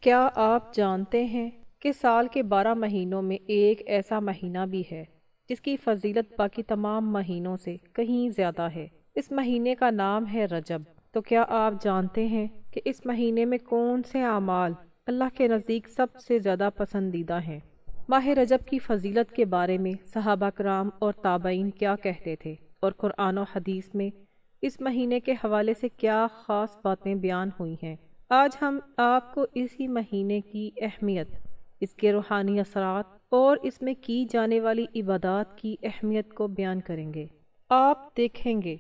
کیا آپ جانتے ہیں کہ سال کے 12 مہینوں میں ایک ایسا مہینہ بھی ہے جس کی فضیلت باقی تمام مہینوں سے کہیں زیادہ ہے؟ اس مہینے کا نام ہے رجب۔ تو کیا آپ جانتے ہیں کہ اس مہینے میں کون سے اعمال اللہ کے نزدیک سب سے زیادہ پسندیدہ ہیں؟ ماہ رجب کی فضیلت کے بارے میں صحابہ کرام اور تابعین کیا کہتے تھے، اور قرآن و حدیث میں اس مہینے کے حوالے سے کیا خاص باتیں بیان ہوئی ہیں؟ آج ہم آپ کو اسی مہینے کی اہمیت، اس کے روحانی اثرات اور اس میں کی جانے والی عبادات کی اہمیت کو بیان کریں گے۔ آپ دیکھیں گے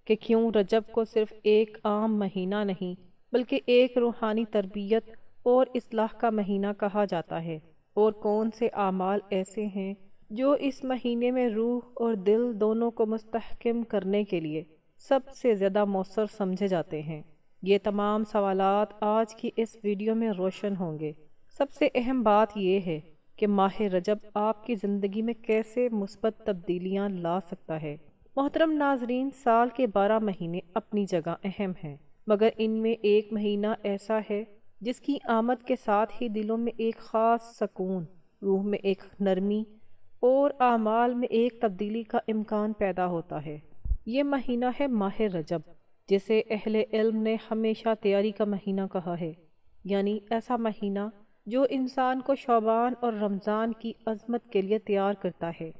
کہ کیوں رجب کو صرف ایک عام مہینہ نہیں بلکہ ایک روحانی تربیت اور اصلاح کا مہینہ کہا جاتا ہے، اور کون سے اعمال ایسے ہیں جو اس مہینے میں روح اور دل دونوں کو مستحکم کرنے کے لیے سب سے زیادہ مؤثر سمجھے جاتے ہیں۔ یہ تمام سوالات آج کی اس ویڈیو میں روشن ہوں گے۔ سب سے اہم بات یہ ہے کہ ماہ رجب آپ کی زندگی میں کیسے مثبت تبدیلیاں لا سکتا ہے۔ محترم ناظرین، سال کے 12 مہینے اپنی جگہ اہم ہیں، مگر ان میں ایک مہینہ ایسا ہے جس کی آمد کے ساتھ ہی دلوں میں ایک خاص سکون، روح میں ایک نرمی اور اعمال میں ایک تبدیلی کا امکان پیدا ہوتا ہے۔ یہ مہینہ ہے ماہ رجب، جسے اہل علم نے ہمیشہ تیاری کا مہینہ کہا ہے، یعنی ایسا مہینہ جو انسان کو شعبان اور رمضان کی عظمت کے لیے تیار کرتا ہے۔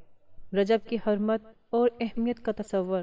رجب کی حرمت اور اہمیت کا تصور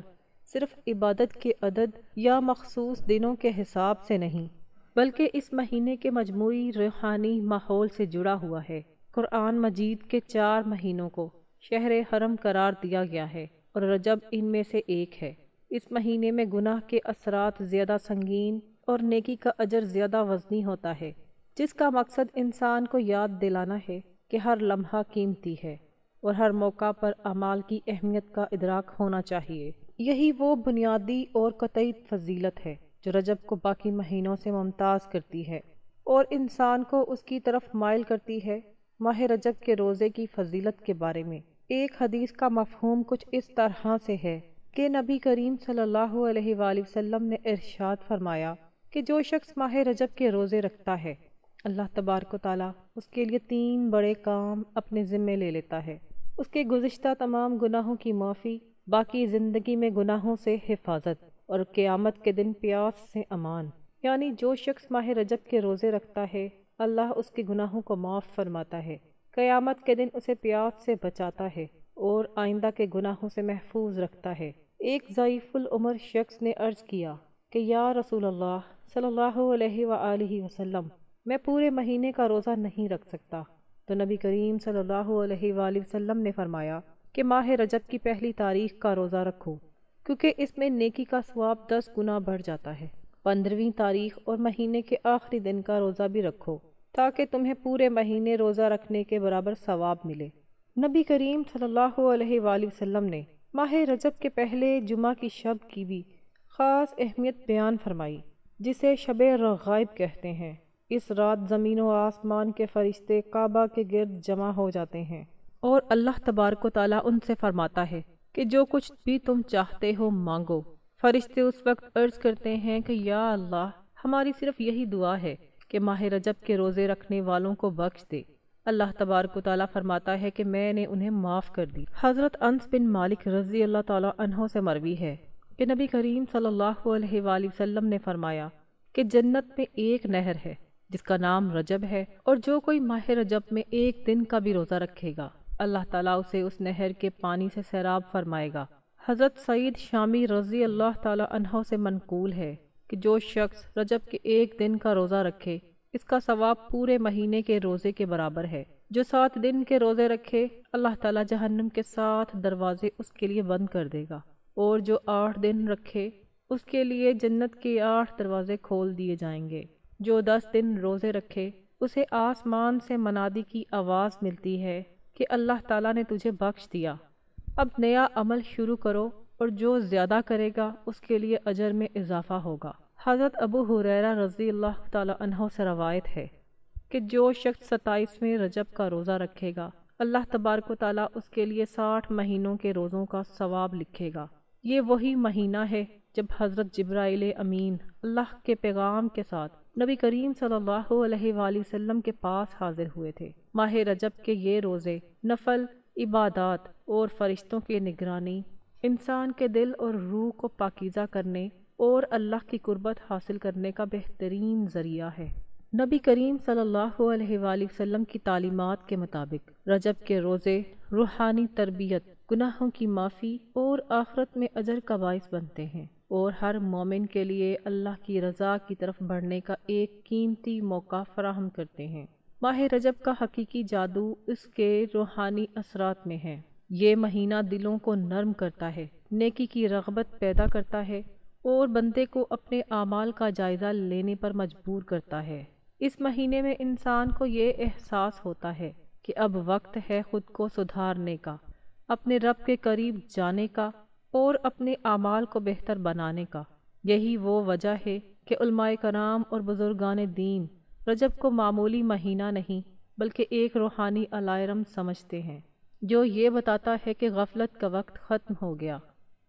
صرف عبادت کے عدد یا مخصوص دنوں کے حساب سے نہیں، بلکہ اس مہینے کے مجموعی روحانی ماحول سے جڑا ہوا ہے۔ قرآن مجید کے 4 مہینوں کو شہر حرم قرار دیا گیا ہے، اور رجب ان میں سے ایک ہے۔ اس مہینے میں گناہ کے اثرات زیادہ سنگین اور نیکی کا اجر زیادہ وزنی ہوتا ہے، جس کا مقصد انسان کو یاد دلانا ہے کہ ہر لمحہ قیمتی ہے اور ہر موقع پر اعمال کی اہمیت کا ادراک ہونا چاہیے۔ یہی وہ بنیادی اور قطعی فضیلت ہے جو رجب کو باقی مہینوں سے ممتاز کرتی ہے اور انسان کو اس کی طرف مائل کرتی ہے۔ ماہ رجب کے روزے کی فضیلت کے بارے میں ایک حدیث کا مفہوم کچھ اس طرح سے ہے کہ نبی کریم صلی اللہ علیہ وآلہ وسلم نے ارشاد فرمایا کہ جو شخص ماہ رجب کے روزے رکھتا ہے، اللہ تبارک و تعالیٰ اس کے لیے 3 بڑے کام اپنے ذمے لے لیتا ہے۔ اس کے گزشتہ تمام گناہوں کی معافی، باقی زندگی میں گناہوں سے حفاظت، اور قیامت کے دن پیاس سے امان۔ یعنی جو شخص ماہ رجب کے روزے رکھتا ہے، اللہ اس کے گناہوں کو معاف فرماتا ہے، قیامت کے دن اسے پیاس سے بچاتا ہے اور آئندہ کے گناہوں سے محفوظ رکھتا ہے۔ ایک ضعیف العمر شخص نے عرض کیا کہ یا رسول اللہ صلی اللہ علیہ وآلہ وسلم، میں پورے مہینے کا روزہ نہیں رکھ سکتا۔ تو نبی کریم صلی اللہ علیہ وآلہ وسلم نے فرمایا کہ ماہ رجب کی پہلی تاریخ کا روزہ رکھو، کیونکہ اس میں نیکی کا ثواب 10 گنا بڑھ جاتا ہے۔ 15ویں تاریخ اور مہینے کے آخری دن کا روزہ بھی رکھو، تاکہ تمہیں پورے مہینے روزہ رکھنے کے برابر ثواب ملے۔ نبی کریم صلی اللہ علیہ وآلہ وسلم نے ماہ رجب کے پہلے جمعہ کی شب کی بھی خاص اہمیت بیان فرمائی، جسے شب رغائب کہتے ہیں۔ اس رات زمین و آسمان کے فرشتے کعبہ کے گرد جمع ہو جاتے ہیں، اور اللہ تبارک و تعالیٰ ان سے فرماتا ہے کہ جو کچھ بھی تم چاہتے ہو مانگو۔ فرشتے اس وقت عرض کرتے ہیں کہ یا اللہ، ہماری صرف یہی دعا ہے کہ ماہ رجب کے روزے رکھنے والوں کو بخش دے۔ اللہ تبارک و تعالیٰ فرماتا ہے کہ میں نے انہیں معاف کر دی۔ حضرت انس بن مالک رضی اللہ تعالیٰ عنہ سے مروی ہے کہ نبی کریم صلی اللہ علیہ وآلہ وسلم نے فرمایا کہ جنت میں ایک نہر ہے جس کا نام رجب ہے، اور جو کوئی ماہ رجب میں ایک دن کا بھی روزہ رکھے گا، اللہ تعالیٰ اسے اس نہر کے پانی سے سیراب فرمائے گا۔ حضرت سعید شامی رضی اللہ تعالیٰ عنہ سے منقول ہے کہ جو شخص رجب کے ایک دن کا روزہ رکھے، اس کا ثواب پورے مہینے کے روزے کے برابر ہے۔ جو 7 دن کے روزے رکھے، اللہ تعالیٰ جہنم کے 7 دروازے اس کے لیے بند کر دے گا، اور جو 8 دن رکھے، اس کے لیے جنت کے 8 دروازے کھول دیے جائیں گے۔ جو 10 دن روزے رکھے، اسے آسمان سے منادی کی آواز ملتی ہے کہ اللہ تعالیٰ نے تجھے بخش دیا، اب نیا عمل شروع کرو، اور جو زیادہ کرے گا اس کے لیے اجر میں اضافہ ہوگا۔ حضرت ابو ہریرہ رضی اللہ تعالیٰ عنہ سے روایت ہے کہ جو شخص 27ویں رجب کا روزہ رکھے گا، اللہ تبارک و تعالیٰ اس کے لیے 60 مہینوں کے روزوں کا ثواب لکھے گا۔ یہ وہی مہینہ ہے جب حضرت جبرائیل امین اللہ کے پیغام کے ساتھ نبی کریم صلی اللہ علیہ وآلہ وسلم کے پاس حاضر ہوئے تھے۔ ماہ رجب کے یہ روزے نفل عبادات اور فرشتوں کی نگرانی انسان کے دل اور روح کو پاکیزہ کرنے اور اللہ کی قربت حاصل کرنے کا بہترین ذریعہ ہے۔ نبی کریم صلی اللہ علیہ وآلہ وسلم کی تعلیمات کے مطابق رجب کے روزے روحانی تربیت، گناہوں کی معافی اور آخرت میں اجر کا باعث بنتے ہیں اور ہر مومن کے لیے اللہ کی رضا کی طرف بڑھنے کا ایک قیمتی موقع فراہم کرتے ہیں۔ ماہ رجب کا حقیقی جادو اس کے روحانی اثرات میں ہے۔ یہ مہینہ دلوں کو نرم کرتا ہے، نیکی کی رغبت پیدا کرتا ہے اور بندے کو اپنے اعمال کا جائزہ لینے پر مجبور کرتا ہے۔ اس مہینے میں انسان کو یہ احساس ہوتا ہے کہ اب وقت ہے خود کو سدھارنے کا، اپنے رب کے قریب جانے کا اور اپنے اعمال کو بہتر بنانے کا۔ یہی وہ وجہ ہے کہ علماء کرام اور بزرگان دین رجب کو معمولی مہینہ نہیں بلکہ ایک روحانی الارم سمجھتے ہیں، جو یہ بتاتا ہے کہ غفلت کا وقت ختم ہو گیا۔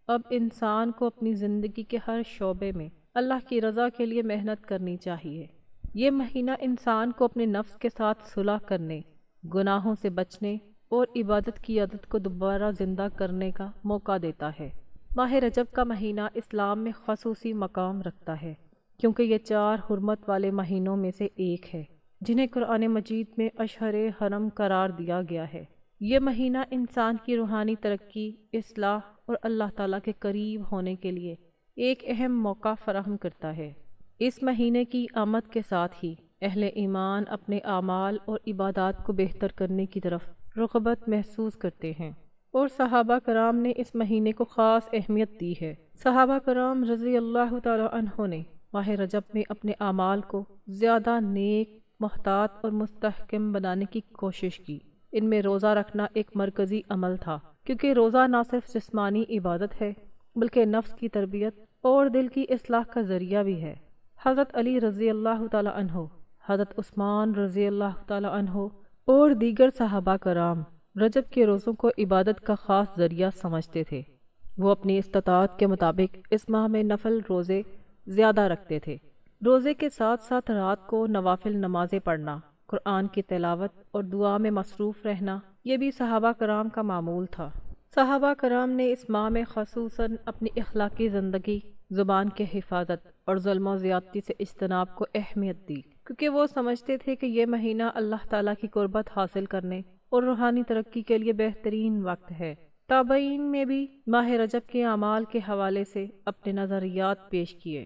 اب انسان کو اپنی زندگی کے ہر شعبے میں اللہ کی رضا کے لیے محنت کرنی چاہیے۔ یہ مہینہ انسان کو اپنے نفس کے ساتھ صلح کرنے، گناہوں سے بچنے اور عبادت کی عادت کو دوبارہ زندہ کرنے کا موقع دیتا ہے۔ ماہ رجب کا مہینہ اسلام میں خصوصی مقام رکھتا ہے کیونکہ یہ 4 حرمت والے مہینوں میں سے ایک ہے جنہیں قرآن مجید میں اشہر حرم قرار دیا گیا ہے۔ یہ مہینہ انسان کی روحانی ترقی، اصلاح اور اللہ تعالیٰ کے قریب ہونے کے لیے ایک اہم موقع فراہم کرتا ہے۔ اس مہینے کی آمد کے ساتھ ہی اہل ایمان اپنے اعمال اور عبادات کو بہتر کرنے کی طرف رغبت محسوس کرتے ہیں اور صحابہ کرام نے اس مہینے کو خاص اہمیت دی ہے۔ صحابہ کرام رضی اللہ تعالی عنہ نے ماہ رجب میں اپنے اعمال کو زیادہ نیک، محتاط اور مستحکم بنانے کی کوشش کی۔ ان میں روزہ رکھنا ایک مرکزی عمل تھا کیونکہ روزہ نہ صرف جسمانی عبادت ہے بلکہ نفس کی تربیت اور دل کی اصلاح کا ذریعہ بھی ہے۔ حضرت علی رضی اللہ تعالی عنہ، حضرت عثمان رضی اللہ تعالی عنہ اور دیگر صحابہ کرام رجب کے روزوں کو عبادت کا خاص ذریعہ سمجھتے تھے۔ وہ اپنی استطاعت کے مطابق اس ماہ میں نفل روزے زیادہ رکھتے تھے۔ روزے کے ساتھ ساتھ رات کو نوافل نمازیں پڑھنا، قرآن کی تلاوت اور دعا میں مصروف رہنا یہ بھی صحابہ کرام کا معمول تھا۔ صحابہ کرام نے اس ماہ میں خصوصاً اپنی اخلاقی زندگی، زبان کے حفاظت اور ظلم و زیادتی سے اجتناب کو اہمیت دی کیونکہ وہ سمجھتے تھے کہ یہ مہینہ اللہ تعالیٰ کی قربت حاصل کرنے اور روحانی ترقی کے لیے بہترین وقت ہے۔ تابعین میں بھی ماہ رجب کے اعمال کے حوالے سے اپنے نظریات پیش کیے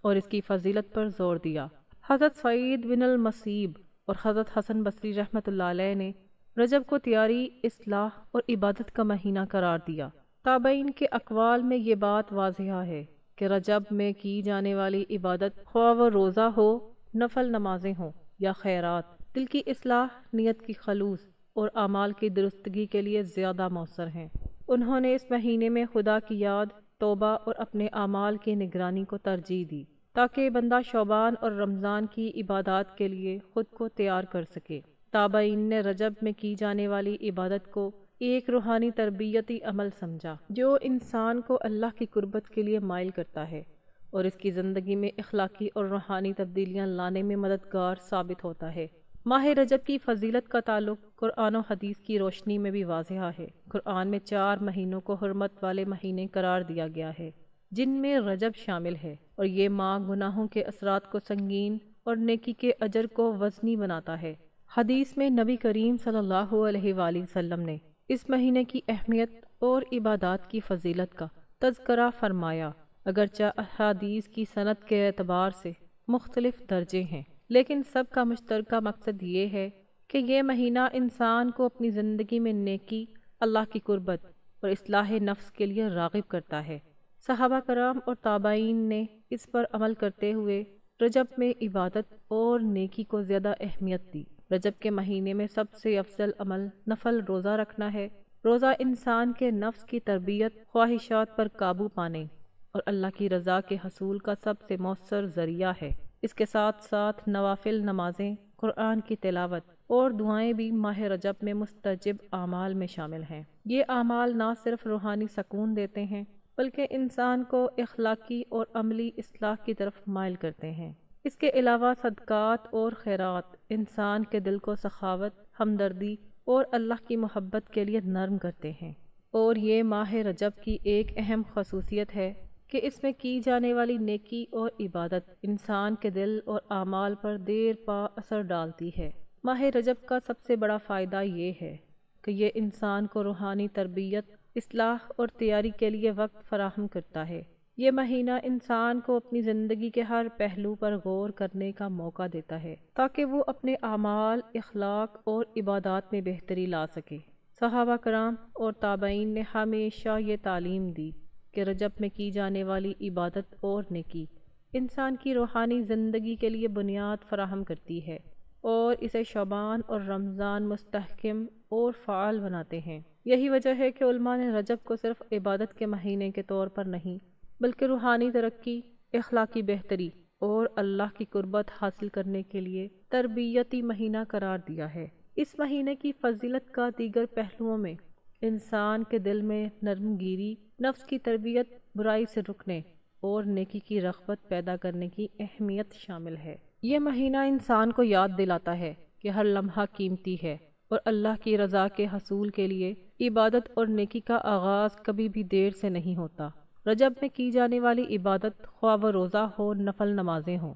اور اس کی فضیلت پر زور دیا۔ حضرت سعید بن المسیب اور حضرت حسن بصری رحمۃ اللہ علیہ نے رجب کو تیاری، اصلاح اور عبادت کا مہینہ قرار دیا۔ تابعین کے اقوال میں یہ بات واضح ہے کہ رجب میں کی جانے والی عبادت، خواہ وہ روزہ ہو، نفل نمازیں ہوں یا خیرات، دل کی اصلاح، نیت کی خلوص اور اعمال کی درستگی کے لیے زیادہ مؤثر ہیں۔ انہوں نے اس مہینے میں خدا کی یاد، توبہ اور اپنے اعمال کی نگرانی کو ترجیح دی تاکہ بندہ شعبان اور رمضان کی عبادات کے لیے خود کو تیار کر سکے۔ تابعین نے رجب میں کی جانے والی عبادت کو ایک روحانی تربیتی عمل سمجھا جو انسان کو اللہ کی قربت کے لیے مائل کرتا ہے اور اس کی زندگی میں اخلاقی اور روحانی تبدیلیاں لانے میں مددگار ثابت ہوتا ہے۔ ماہ رجب کی فضیلت کا تعلق قرآن و حدیث کی روشنی میں بھی واضح ہے۔ قرآن میں 4 مہینوں کو حرمت والے مہینے قرار دیا گیا ہے جن میں رجب شامل ہے، اور یہ ماہ گناہوں کے اثرات کو سنگین اور نیکی کے اجر کو وزنی بناتا ہے۔ حدیث میں نبی کریم صلی اللہ علیہ وآلہ وسلم نے اس مہینے کی اہمیت اور عبادات کی فضیلت کا تذکرہ فرمایا۔ اگرچہ احادیث کی سند کے اعتبار سے مختلف درجے ہیں، لیکن سب کا مشترکہ مقصد یہ ہے کہ یہ مہینہ انسان کو اپنی زندگی میں نیکی، اللہ کی قربت اور اصلاح نفس کے لیے راغب کرتا ہے۔ صحابہ کرام اور تابعین نے اس پر عمل کرتے ہوئے رجب میں عبادت اور نیکی کو زیادہ اہمیت دی۔ رجب کے مہینے میں سب سے افضل عمل نفل روزہ رکھنا ہے۔ روزہ انسان کے نفس کی تربیت، خواہشات پر قابو پانے اور اللہ کی رضا کے حصول کا سب سے مؤثر ذریعہ ہے۔ اس کے ساتھ ساتھ نوافل نمازیں، قرآن کی تلاوت اور دعائیں بھی ماہ رجب میں مستجب اعمال میں شامل ہیں۔ یہ اعمال نہ صرف روحانی سکون دیتے ہیں بلکہ انسان کو اخلاقی اور عملی اصلاح کی طرف مائل کرتے ہیں۔ اس کے علاوہ صدقات اور خیرات انسان کے دل کو سخاوت، ہمدردی اور اللہ کی محبت کے لیے نرم کرتے ہیں۔ اور یہ ماہ رجب کی ایک اہم خصوصیت ہے کہ اس میں کی جانے والی نیکی اور عبادت انسان کے دل اور اعمال پر دیر پا اثر ڈالتی ہے۔ ماہ رجب کا سب سے بڑا فائدہ یہ ہے کہ یہ انسان کو روحانی تربیت، اصلاح اور تیاری کے لیے وقت فراہم کرتا ہے۔ یہ مہینہ انسان کو اپنی زندگی کے ہر پہلو پر غور کرنے کا موقع دیتا ہے تاکہ وہ اپنے اعمال، اخلاق اور عبادات میں بہتری لا سکے۔ صحابہ کرام اور تابعین نے ہمیشہ یہ تعلیم دی کہ رجب میں کی جانے والی عبادت اور نیکی انسان کی روحانی زندگی کے لیے بنیاد فراہم کرتی ہے اور اسے شعبان اور رمضان مستحکم اور فعال بناتے ہیں۔ یہی وجہ ہے کہ علماء نے رجب کو صرف عبادت کے مہینے کے طور پر نہیں بلکہ روحانی ترقی، اخلاقی بہتری اور اللہ کی قربت حاصل کرنے کے لیے تربیتی مہینہ قرار دیا ہے۔ اس مہینے کی فضیلت کا دیگر پہلوؤں میں انسان کے دل میں نرم گیری، نفس کی تربیت، برائی سے رکنے اور نیکی کی رغبت پیدا کرنے کی اہمیت شامل ہے۔ یہ مہینہ انسان کو یاد دلاتا ہے کہ ہر لمحہ قیمتی ہے اور اللہ کی رضا کے حصول کے لیے عبادت اور نیکی کا آغاز کبھی بھی دیر سے نہیں ہوتا۔ رجب میں کی جانے والی عبادت، خواہ وہ روزہ ہو، نفل نمازیں ہوں،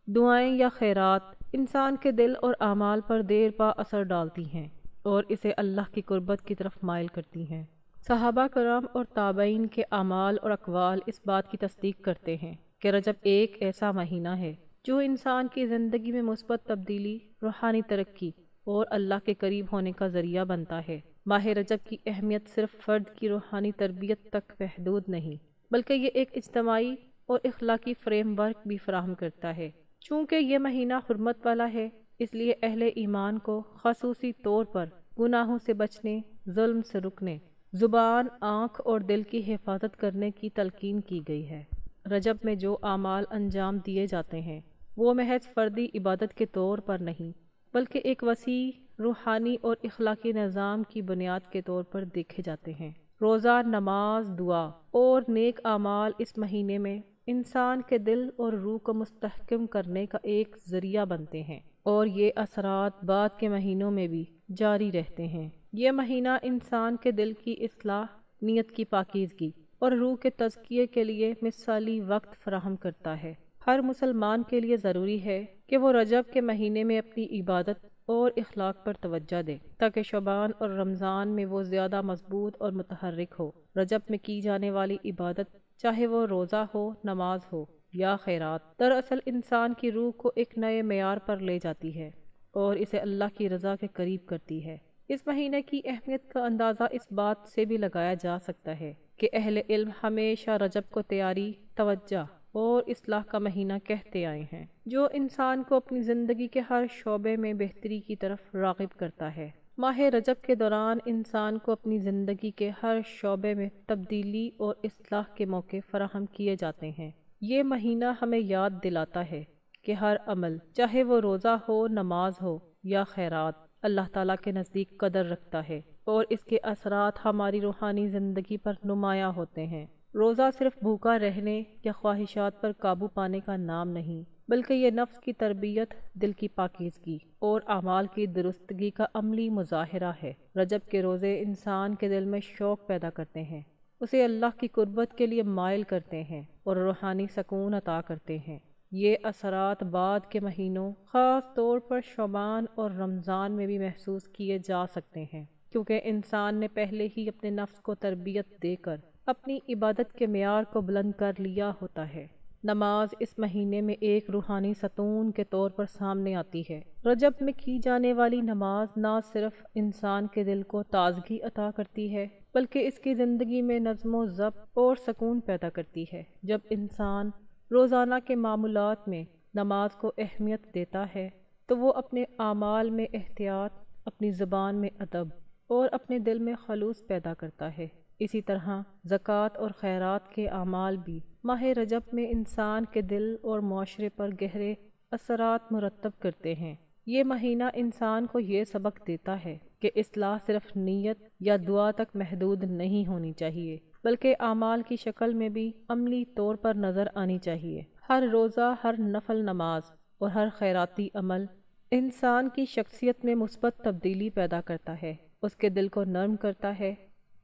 دعائیں یا خیرات، انسان کے دل اور اعمال پر دیر پا اثر ڈالتی ہیں اور اسے اللہ کی قربت کی طرف مائل کرتی ہیں۔ صحابہ کرام اور تابعین کے اعمال اور اقوال اس بات کی تصدیق کرتے ہیں کہ رجب ایک ایسا مہینہ ہے جو انسان کی زندگی میں مثبت تبدیلی، روحانی ترقی اور اللہ کے قریب ہونے کا ذریعہ بنتا ہے۔ ماہ رجب کی اہمیت صرف فرد کی روحانی تربیت تک محدود نہیں بلکہ یہ ایک اجتماعی اور اخلاقی فریم ورک بھی فراہم کرتا ہے۔ چونکہ یہ مہینہ حرمت والا ہے، اس لیے اہل ایمان کو خصوصی طور پر گناہوں سے بچنے، ظلم سے رکنے، زبان، آنکھ اور دل کی حفاظت کرنے کی تلقین کی گئی ہے۔ رجب میں جو اعمال انجام دیے جاتے ہیں وہ محض فردی عبادت کے طور پر نہیں بلکہ ایک وسیع روحانی اور اخلاقی نظام کی بنیاد کے طور پر دیکھے جاتے ہیں۔ روزہ، نماز، دعا اور نیک اعمال اس مہینے میں انسان کے دل اور روح کو مستحکم کرنے کا ایک ذریعہ بنتے ہیں اور یہ اثرات بعد کے مہینوں میں بھی جاری رہتے ہیں۔ یہ مہینہ انسان کے دل کی اصلاح، نیت کی پاکیزگی اور روح کے تزکیے کے لیے مثالی وقت فراہم کرتا ہے۔ ہر مسلمان کے لیے ضروری ہے کہ وہ رجب کے مہینے میں اپنی عبادت اور اخلاق پر توجہ دے تاکہ شعبان اور رمضان میں وہ زیادہ مضبوط اور متحرک ہو۔ رجب میں کی جانے والی عبادت، چاہے وہ روزہ ہو، نماز ہو یا خیرات، دراصل انسان کی روح کو ایک نئے معیار پر لے جاتی ہے اور اسے اللہ کی رضا کے قریب کرتی ہے۔ اس مہینے کی اہمیت کا اندازہ اس بات سے بھی لگایا جا سکتا ہے کہ اہل علم ہمیشہ رجب کو تیاری، توجہ اور اصلاح کا مہینہ کہتے آئے ہیں، جو انسان کو اپنی زندگی کے ہر شعبے میں بہتری کی طرف راغب کرتا ہے۔ ماہ رجب کے دوران انسان کو اپنی زندگی کے ہر شعبے میں تبدیلی اور اصلاح کے موقع فراہم کیے جاتے ہیں۔ یہ مہینہ ہمیں یاد دلاتا ہے کہ ہر عمل، چاہے وہ روزہ ہو، نماز ہو یا خیرات، اللہ تعالیٰ کے نزدیک قدر رکھتا ہے اور اس کے اثرات ہماری روحانی زندگی پر نمایاں ہوتے ہیں۔ روزہ صرف بھوکا رہنے یا خواہشات پر قابو پانے کا نام نہیں بلکہ یہ نفس کی تربیت، دل کی پاکیزگی اور اعمال کی درستگی کا عملی مظاہرہ ہے۔ رجب کے روزے انسان کے دل میں شوق پیدا کرتے ہیں، اسے اللہ کی قربت کے لیے مائل کرتے ہیں اور روحانی سکون عطا کرتے ہیں۔ یہ اثرات بعد کے مہینوں، خاص طور پر شعبان اور رمضان میں بھی محسوس کیے جا سکتے ہیں، کیونکہ انسان نے پہلے ہی اپنے نفس کو تربیت دے کر اپنی عبادت کے معیار کو بلند کر لیا ہوتا ہے۔ نماز اس مہینے میں ایک روحانی ستون کے طور پر سامنے آتی ہے۔ رجب میں کی جانے والی نماز نہ صرف انسان کے دل کو تازگی عطا کرتی ہے بلکہ اس کی زندگی میں نظم و ضبط اور سکون پیدا کرتی ہے۔ جب انسان روزانہ کے معمولات میں نماز کو اہمیت دیتا ہے تو وہ اپنے اعمال میں احتیاط، اپنی زبان میں ادب اور اپنے دل میں خلوص پیدا کرتا ہے۔ اسی طرح زکوٰۃ اور خیرات کے اعمال بھی ماہ رجب میں انسان کے دل اور معاشرے پر گہرے اثرات مرتب کرتے ہیں۔ یہ مہینہ انسان کو یہ سبق دیتا ہے کہ اصلاح صرف نیت یا دعا تک محدود نہیں ہونی چاہیے بلکہ اعمال کی شکل میں بھی عملی طور پر نظر آنی چاہیے۔ ہر روزہ، ہر نفل نماز اور ہر خیراتی عمل انسان کی شخصیت میں مثبت تبدیلی پیدا کرتا ہے، اس کے دل کو نرم کرتا ہے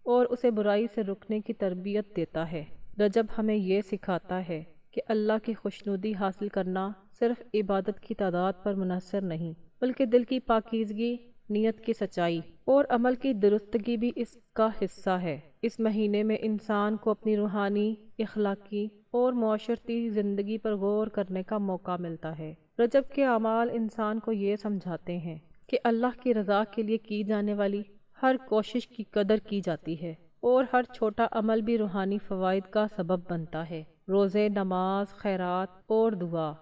اور اسے برائی سے رکنے کی تربیت دیتا ہے۔ رجب ہمیں یہ سکھاتا ہے کہ اللہ کی خوشنودی حاصل کرنا صرف عبادت کی تعداد پر منحصر نہیں، بلکہ دل کی پاکیزگی، نیت کی سچائی اور عمل کی درستگی بھی اس کا حصہ ہے۔ اس مہینے میں انسان کو اپنی روحانی، اخلاقی اور معاشرتی زندگی پر غور کرنے کا موقع ملتا ہے۔ رجب کے اعمال انسان کو یہ سمجھاتے ہیں کہ اللہ کی رضا کے لیے کی جانے والی ہر کوشش کی قدر کی جاتی ہے اور ہر چھوٹا عمل بھی روحانی فوائد کا سبب بنتا ہے۔ روزے، نماز، خیرات اور دعا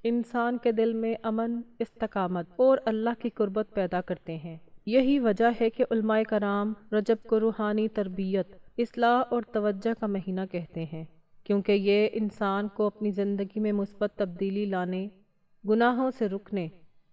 انسان کے دل میں امن، استقامت اور اللہ کی قربت پیدا کرتے ہیں۔ یہی وجہ ہے کہ علماء کرام رجب کو روحانی تربیت، اصلاح اور توجہ کا مہینہ کہتے ہیں، کیونکہ یہ انسان کو اپنی زندگی میں مثبت تبدیلی لانے، گناہوں سے رکنے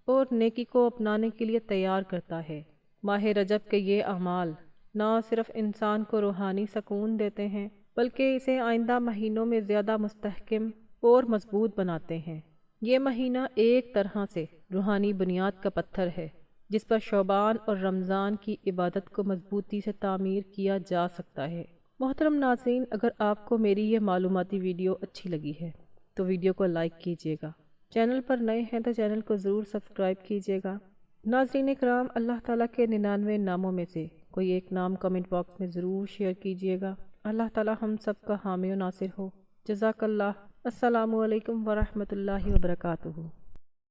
اور نیکی کو اپنانے کے لیے تیار کرتا ہے۔ ماہ رجب کے یہ اعمال نہ صرف انسان کو روحانی سکون دیتے ہیں، بلکہ اسے آئندہ مہینوں میں زیادہ مستحکم اور مضبوط بناتے ہیں۔ یہ مہینہ ایک طرح سے روحانی بنیاد کا پتھر ہے، جس پر شعبان اور رمضان کی عبادت کو مضبوطی سے تعمیر کیا جا سکتا ہے۔ محترم ناظرین، اگر آپ کو میری یہ معلوماتی ویڈیو اچھی لگی ہے تو ویڈیو کو لائک کیجیے گا، چینل پر نئے ہیں تو چینل کو ضرور سبسکرائب کیجیے گا۔ ناظرین کرام، اللہ تعالیٰ کے 99 ناموں میں سے کوئی ایک نام کمنٹ باکس میں ضرور شیئر کیجیے گا۔ اللہ تعالیٰ ہم سب کا حامی و ناصر ہو۔ جزاک اللہ۔ السلام علیکم ورحمۃ اللہ وبرکاتہ۔